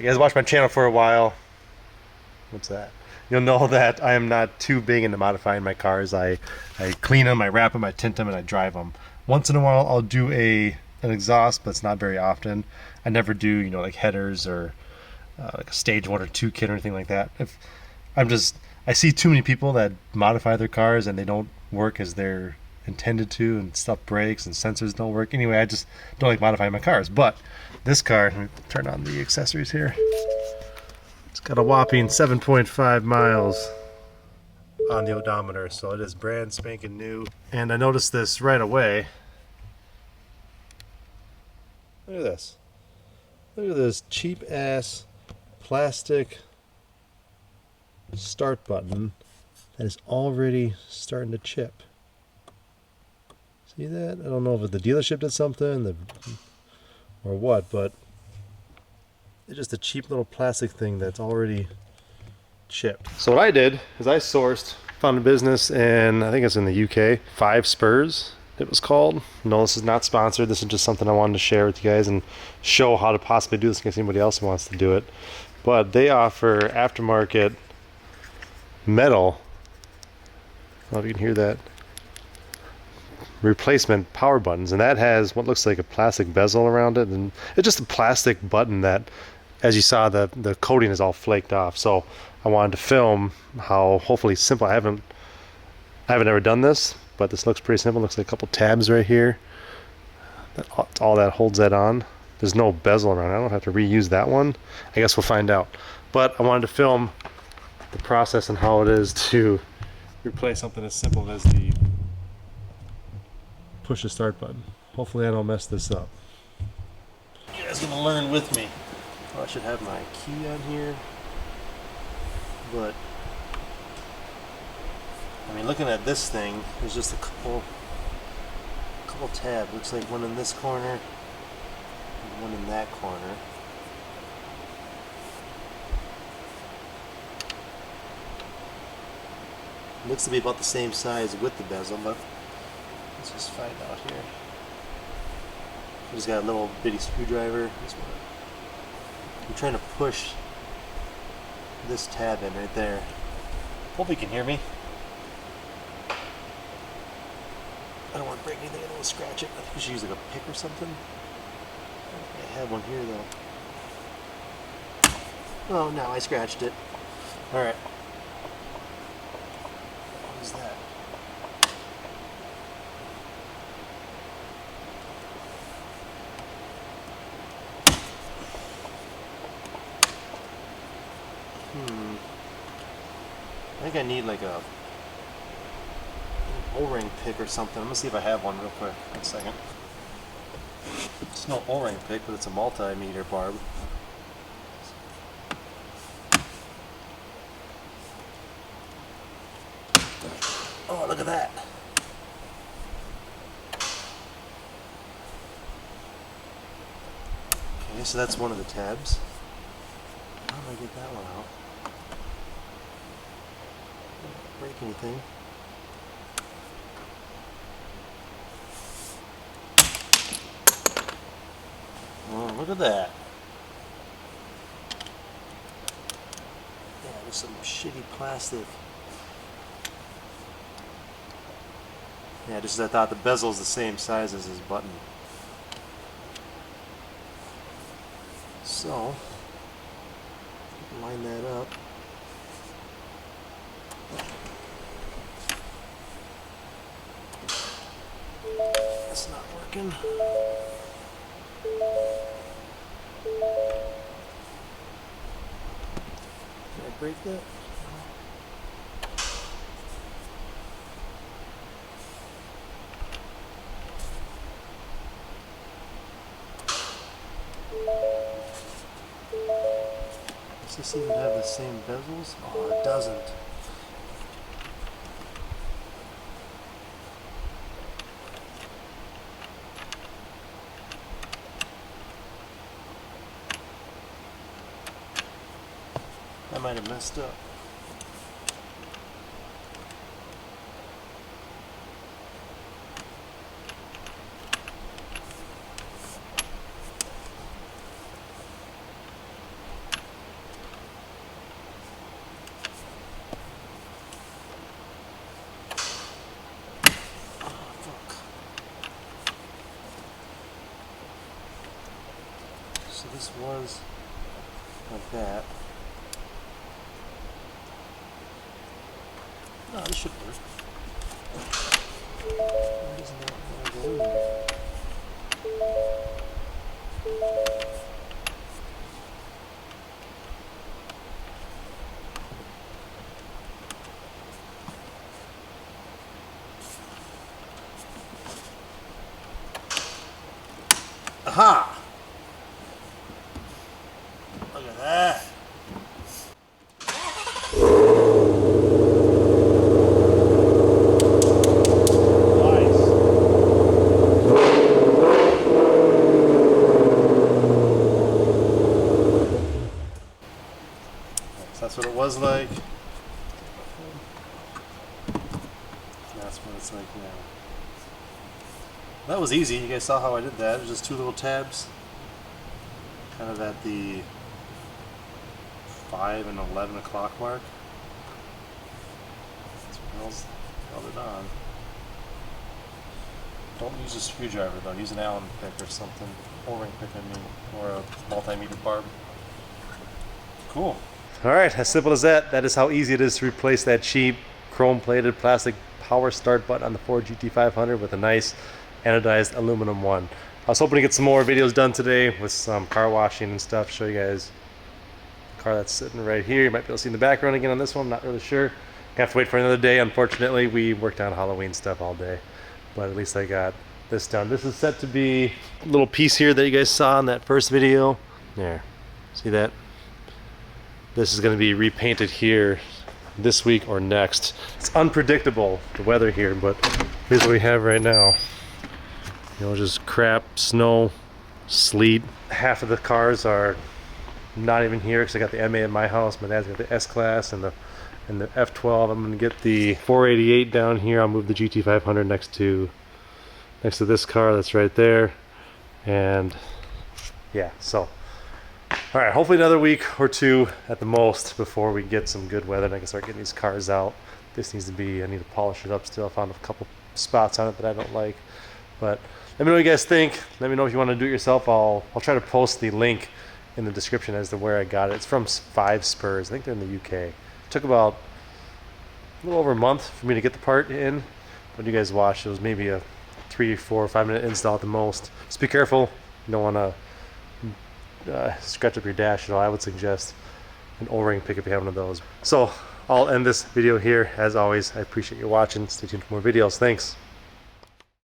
you guys watch my channel for a while, what's that? You'll know that I am not too big into modifying my cars. I clean them, I wrap them, I tint them, and I drive them. Once in a while, I'll do an exhaust, but it's not very often. I never do, you know, like headers or like a stage 1 or 2 kit or anything like that. If I see too many people that modify their cars and they don't work as they're intended to, and stuff breaks and sensors don't work. Anyway, I just don't like modifying my cars. But this car, let me turn on the accessories here. It's got a whopping 7.5 miles on the odometer, so it is brand spanking new. And I noticed this right away. Look at this. Look at this cheap ass plastic start button that is already starting to chip. See that? I don't know if the dealership did something or what, but it's just a cheap little plastic thing that's already chipped. So what I did is I found a business in, I think it's in the UK, 5 Spurs it was called. No, this is not sponsored. This is just something I wanted to share with you guys and show how to possibly do this in case anybody else wants to do it. But they offer aftermarket metal, I don't know if you can hear that, replacement power buttons, and that has what looks like a plastic bezel around it, and it's just a plastic button that, as you saw, the coating is all flaked off. So I wanted to film how hopefully simple. I haven't ever done this, but this looks pretty simple. Looks like a couple tabs right here. All that holds that on. There's no bezel around it. I don't have to reuse that one. I guess we'll find out. But I wanted to film the process and how it is to replace something as simple as the push the start button. Hopefully I don't mess this up. You guys gonna learn with me. Oh, I should have my key on here, but I mean, looking at this thing, there's just a couple tabs. Looks like one in this corner and one in that corner. Looks to be about the same size with the bezel, but let's just find out here. I just got a little bitty screwdriver. I'm trying to push this tab in right there. Hope you can hear me. I don't want to break anything, I don't want to scratch it. I think we should use like a pick or something. I have one here though. Oh no, I scratched it. Alright. What is that? I think I need like a O-ring pick or something. I'm gonna see if I have one real quick. 1 second. It's no O-ring pick, but it's a multimeter barb. Oh, look at that. Okay, so that's one of the tabs. How do I get that one out? Break anything. Oh, look at that. Yeah, there's some shitty plastic. Yeah, just as I thought, the bezel's the same size as his button. So, line that up. It's not working. Did I break that? Does this even have the same bezels? Oh, it doesn't. I might have messed up. this was like that. No, this should work. Why doesn't that want to go in there? Aha! Look at that. That's what it was like. That's what it's like now. That was easy. You guys saw how I did that. It was just two little tabs. Kind of at the 5 and 11 o'clock mark. That's what held it on. Don't use a screwdriver though. Use an Allen pick or something. O-ring pick, I mean. Or a multimeter barb. Cool. Alright, as simple as that. That is how easy it is to replace that cheap chrome-plated plastic power start button on the Ford GT500 with a nice anodized aluminum one. I was hoping to get some more videos done today with some car washing and stuff. Show you guys the car that's sitting right here. You might be able to see in the background again on this one. I'm not really sure. Gonna have to wait for another day. Unfortunately, we worked on Halloween stuff all day, but at least I got this done. This is set to be a little piece here that you guys saw in that first video. There, see that? This is going to be repainted here this week or next. It's unpredictable, the weather here, but here's what we have right now. You know, just crap, snow, sleet. Half of the cars are not even here because I got the MA in my house. My dad's got the S-Class and the F12. I'm going to get the 488 down here. I'll move the GT500 next to this car that's right there. And yeah, so all right, hopefully another week or two at the most before we get some good weather and I can start getting these cars out. This needs to be, I need to polish it up still. I found a couple spots on it that I don't like. But let me know what you guys think. Let me know if you want to do it yourself. I'll try to post the link in the description as to where I got it. It's from 5 Spurs. I think they're in the UK. It took about a little over a month for me to get the part in. But you guys watched, it was maybe a 3, 4, 5 minute install at the most. Just be careful. You don't want to scratch up your dash at all. I would suggest an O-ring pick if you have one of those. So I'll end this video here. As always, I appreciate you watching. Stay tuned for more videos. Thanks.